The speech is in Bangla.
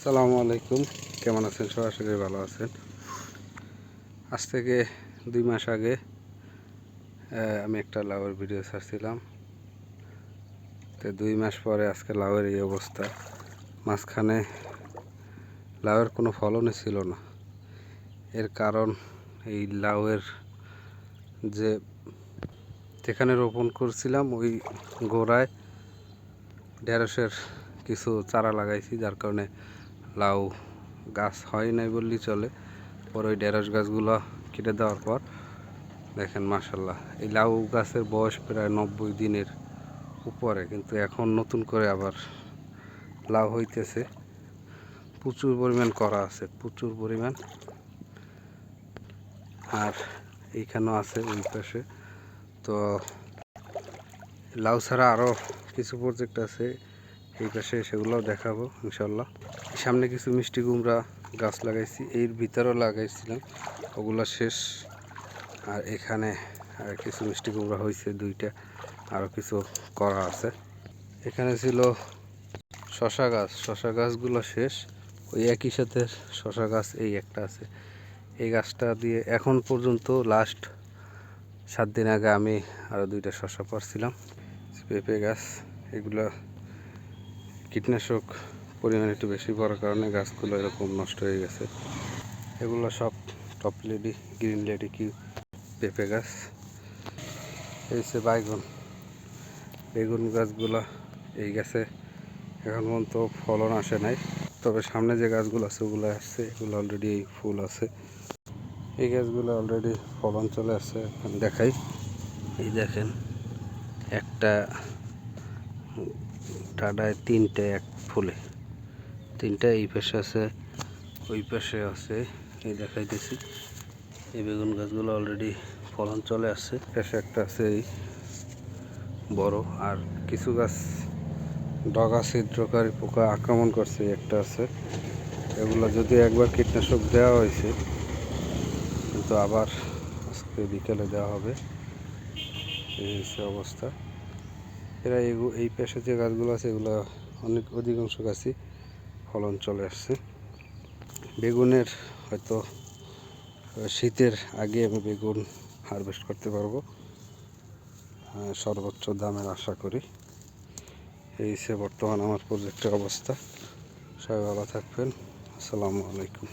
আসসালামু আলাইকুম, কেমন আছেন? সবাই আশা করি ভালো আছেন। আজ থেকে 2 মাস আগে আমি একটা লাউয়ের ভিডিও ছাড়ছিলাম। তো 2 মাস পরে আজকে লাউয়ের এই অবস্থা। মাঝখানে লাউয়ের কোনো ফলনই ছিল না। এর কারণ এই লাউয়ের যেখানে রোপণ করছিলাম ওই গোড়ায় ঢেঁড়সের কিছু চারা লাগাইছি, যার কারণে লাউ গাছ হয় নাই বললেই চলে। পরে ওই ঢেঁড়স গাছগুলো কেটে দেওয়ার পর দেখেন মাশাল্লাহ, এই লাউ গাছের বয়স প্রায় 90 দিনের উপরে, কিন্তু এখন নতুন করে আবার লাউ হইতেছে। প্রচুর পরিমাণ করা আছে, প্রচুর পরিমাণ। আর এইখানেও আছে ওই পাশে। তো লাউ ছাড়া আরও কিছু প্রজেক্ট আছে এই পাশে, সেগুলোও দেখাবো ইনশাল্লাহ। সামনে কিছু মিষ্টি কুমড়া গাছ লাগাইছি, এর ভিতরেও লাগাইছিলাম, ওগুলো শেষ। আর এখানে কিছু মিষ্টি কুমড়া হয়েছে 2টা, আরও কিছু করা আছে। এখানে ছিল শশা গাছ, শশা গাছগুলো শেষ। ওই একই সাথে শশা গাছ এই একটা আছে। এই গাছটা দিয়ে এখন পর্যন্ত লাস্ট 7 দিন আগে আমি আরও 2টা শশা পারছিলাম। পেঁপে গাছ, এগুলো কীটনাশক পরিমাণ একটু বেশি পড়ার কারণে গাছগুলো এরকম নষ্ট হয়ে গেছে। এগুলো সব টপ লেডি, গ্রিন লেডি কি পেঁপে গাছ। এই সে বেগুন গাছগুলো, এই গাছে এখন পর্যন্ত ফলন আসে নাই, তবে সামনে যে গাছগুলো আছে ওগুলো আসছে, এগুলো অলরেডি ফুল আছে। এই গাছগুলো অলরেডি ফলন চলে আসছে। এখন দেখাই, এই দেখেন একটা ডাডায় 3টে, এক ফুলে 3টা। এই পাশে আছে, ওই পাশে আছে, এই দেখাইতেছি। এই বেগুন গাছগুলো অলরেডি ফলন চলে আসছে। পাশে একটা আছে এই বড়, আর কিছু গাছ ডগা ছিদ্রকারী পোকা আক্রমণ করছে, একটা আছে। এগুলো যদি একবার কীটনাশক দেওয়া হয়েছে, কিন্তু আবার আজকে বিকেলে দেওয়া হবে। এই হচ্ছে অবস্থা। এরা এই পাশে যে গাছগুলো আছে এগুলো অধিকাংশ গাছই ফলন চলে আসছে। বেগুনের হয়তো শীতের আগে আমি বেগুন হারভেস্ট করতে পারবো, সর্বোচ্চ দামের আশা করি। এই হচ্ছে বর্তমান আমার প্রজেক্টের অবস্থা। সবাই ভালো থাকবেন। আসসালামু আলাইকুম।